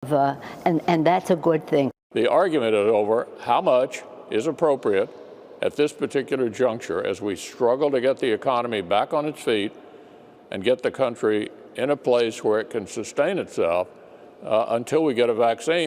And that's a good thing. The argument is over how much is appropriate at this particular juncture as we struggle to get the economy back on its feet and get the country in a place where it can sustain itself until we get a vaccine.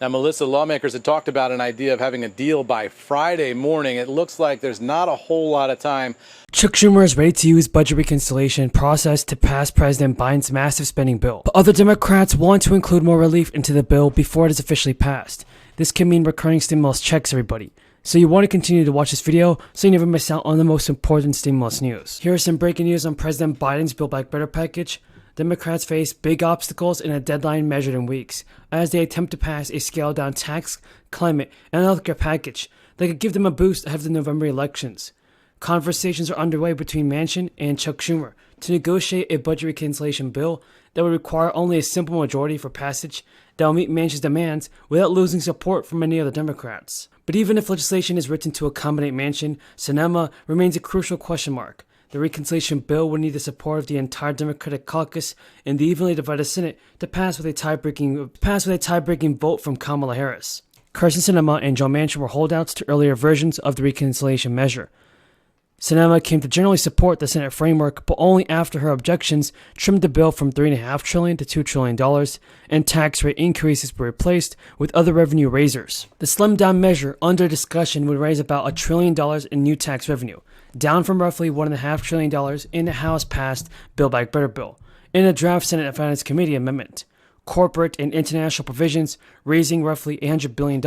Now, Melissa, lawmakers had talked about an idea of having a deal by Friday morning. It looks like there's not a whole lot of time. Chuck Schumer is ready to use budget reconciliation process to pass President Biden's massive spending bill. But other Democrats want to include more relief into the bill before it is officially passed. This can mean recurring stimulus checks, everybody. So you want to continue to watch this video so you never miss out on the most important stimulus news. Here is some breaking news on President Biden's Build Back Better package. Democrats face big obstacles and a deadline measured in weeks as they attempt to pass a scaled-down tax, climate, and healthcare package that could give them a boost ahead of the November elections. Conversations are underway between Manchin and Chuck Schumer to negotiate a budget reconciliation bill that would require only a simple majority for passage that will meet Manchin's demands without losing support from many other Democrats. But even if legislation is written to accommodate Manchin, Sinema remains a crucial question mark. The reconciliation bill would need the support of the entire Democratic caucus in the evenly divided Senate to pass with a tie-breaking vote from Kamala Harris. Kyrsten Sinema and Joe Manchin were holdouts to earlier versions of the reconciliation measure. Sinema came to generally support the Senate framework, but only after her objections trimmed the bill from $3.5 trillion to $2 trillion, and tax rate increases were replaced with other revenue raisers. The slimmed-down measure under discussion would raise about $1 trillion in new tax revenue, down from roughly $1.5 trillion in the House-passed Build Back Better bill, in a draft Senate Finance Committee amendment. Corporate and international provisions raising roughly $800 billion,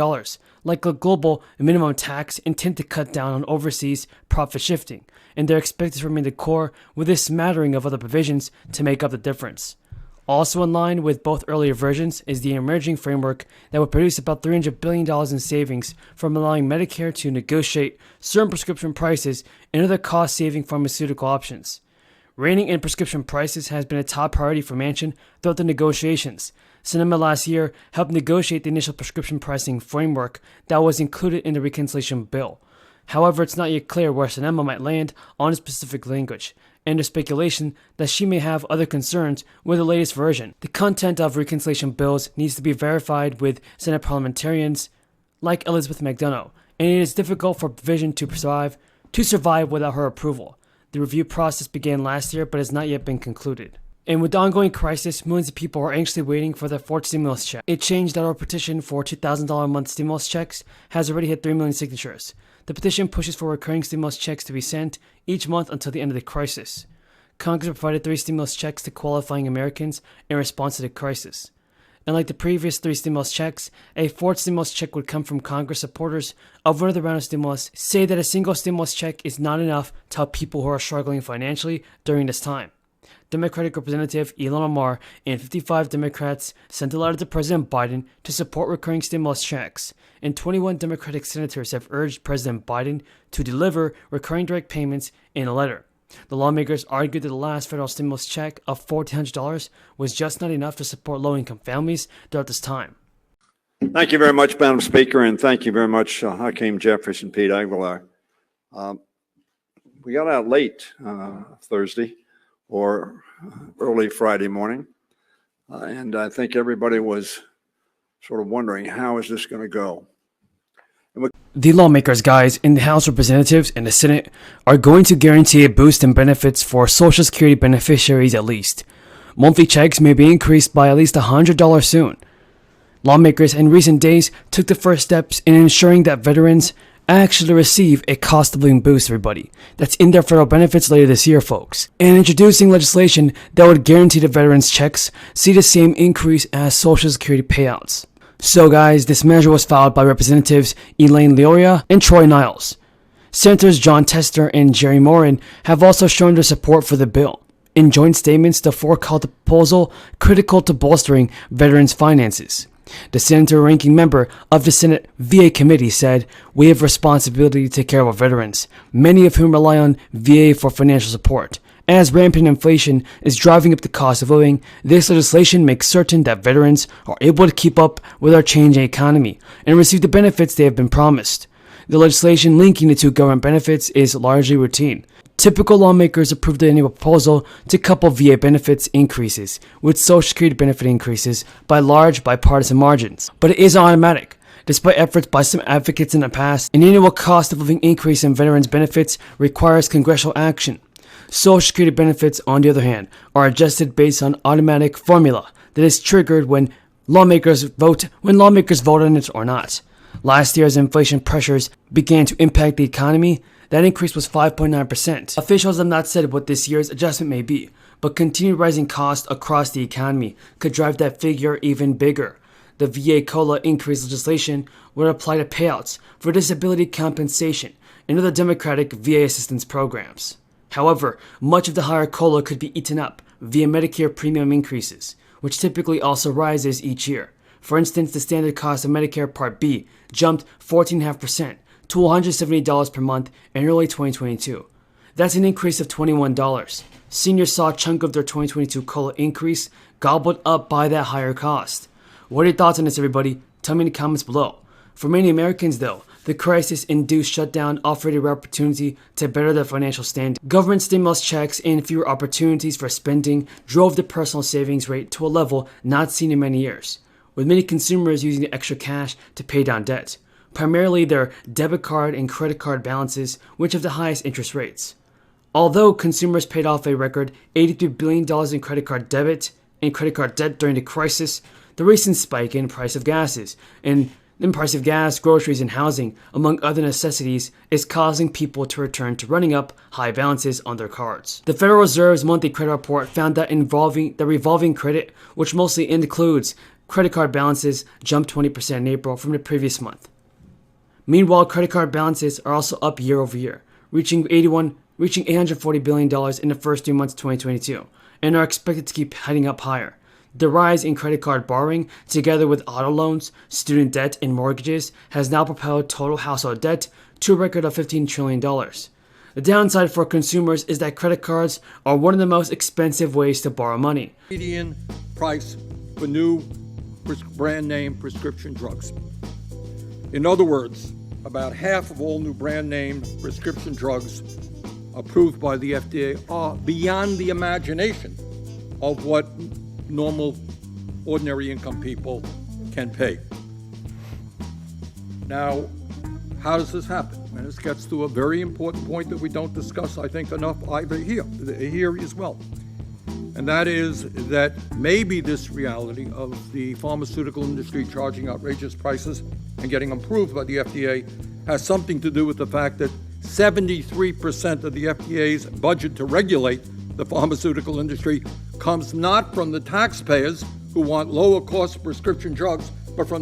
like a global minimum tax, intend to cut down on overseas profit shifting, and they're expected to remain the core with a smattering of other provisions to make up the difference. Also in line with both earlier versions is the emerging framework that would produce about $300 billion in savings from allowing Medicare to negotiate certain prescription prices and other cost-saving pharmaceutical options. Reining in prescription prices has been a top priority for Manchin throughout the negotiations. Sinema last year helped negotiate the initial prescription pricing framework that was included in the reconciliation bill. However, it's not yet clear where Sinema might land on specific language, and there's speculation that she may have other concerns with the latest version. The content of reconciliation bills needs to be verified with Senate parliamentarians like Elizabeth McDonough, and it is difficult for provision to survive without her approval. The review process began last year but has not yet been concluded. And with the ongoing crisis, millions of people are anxiously waiting for their fourth stimulus check. A change.org petition for $2,000 a month stimulus checks has already hit 3 million signatures. The petition pushes for recurring stimulus checks to be sent each month until the end of the crisis. Congress provided 3 stimulus checks to qualifying Americans in response to the crisis. And like the previous 3 stimulus checks, a 4th stimulus check would come from Congress supporters of another round of stimulus say that a single stimulus check is not enough to help people who are struggling financially during this time. Democratic Representative Ilhan Omar and 55 Democrats sent a letter to President Biden to support recurring stimulus checks, and 21 Democratic senators have urged President Biden to deliver recurring direct payments in a letter. The lawmakers argued that the last federal stimulus check of $1,400 was just not enough to support low-income families throughout this time. Thank you very much, Madam Speaker, and thank you very much, Hakeem Jeffries and Pete Aguilar. We got out late Thursday or early Friday morning, and I think everybody was sort of wondering, how is this going to go? The lawmakers, guys, in the House of Representatives and the Senate are going to guarantee a boost in benefits for Social Security beneficiaries at least. Monthly checks may be increased by at least $100 soon. Lawmakers in recent days took the first steps in ensuring that veterans actually receive a cost of living boost, everybody. That's in their federal benefits later this year, folks. And introducing legislation that would guarantee the veterans' checks see the same increase as Social Security payouts. So guys, this measure was filed by Representatives Elaine Leoria and Troy Niles. Senators John Tester and Jerry Moran have also shown their support for the bill. In joint statements, the four called the proposal critical to bolstering veterans' finances. The senator ranking member of the Senate VA committee said, "We have responsibility to take care of our veterans, many of whom rely on VA for financial support. As rampant inflation is driving up the cost of living, this legislation makes certain that veterans are able to keep up with our changing economy and receive the benefits they have been promised. The legislation linking the two government benefits is largely routine. Typical lawmakers approved the annual proposal to couple VA benefits increases with Social Security benefit increases by large bipartisan margins. But it isn't automatic. Despite efforts by some advocates in the past, an annual cost of living increase in veterans benefits requires congressional action. Social Security benefits, on the other hand, are adjusted based on automatic formula that is triggered when lawmakers vote on it or not. Last year, as inflation pressures began to impact the economy, that increase was 5.9%. Officials have not said what this year's adjustment may be, but continued rising costs across the economy could drive that figure even bigger. The VA COLA increase legislation would apply to payouts for disability compensation and other Democratic VA assistance programs. However, much of the higher COLA could be eaten up via Medicare premium increases, which typically also rises each year. For instance, the standard cost of Medicare Part B jumped 14.5% to $170 per month in early 2022. That's an increase of $21. Seniors saw a chunk of their 2022 COLA increase gobbled up by that higher cost. What are your thoughts on this, everybody? Tell me in the comments below. For many Americans, though, the crisis-induced shutdown offered a rare opportunity to better their financial standing. Government stimulus checks and fewer opportunities for spending drove the personal savings rate to a level not seen in many years, with many consumers using the extra cash to pay down debt, primarily their debit card and credit card balances, which have the highest interest rates. Although consumers paid off a record $83 billion in credit card debt during the crisis, the recent spike in price of gas, groceries, and housing, among other necessities, is causing people to return to running up high balances on their cards. The Federal Reserve's monthly credit report found that the revolving credit, which mostly includes credit card balances, jumped 20% in April from the previous month. Meanwhile, credit card balances are also up year over year, reaching $840 billion in the first 3 months of 2022, and are expected to keep heading up higher. The rise in credit card borrowing, together with auto loans, student debt, and mortgages, has now propelled total household debt to a record of $15 trillion. The downside for consumers is that credit cards are one of the most expensive ways to borrow money. Median price for new brand name prescription drugs. In other words, about half of all new brand name prescription drugs approved by the FDA are beyond the imagination of what normal, ordinary income people can pay. Now, how does this happen? And this gets to a very important point that we don't discuss, I think, enough either here as well. And that is that maybe this reality of the pharmaceutical industry charging outrageous prices and getting approved by the FDA has something to do with the fact that 73% of the FDA's budget to regulate the pharmaceutical industry comes not from the taxpayers who want lower cost prescription drugs, but from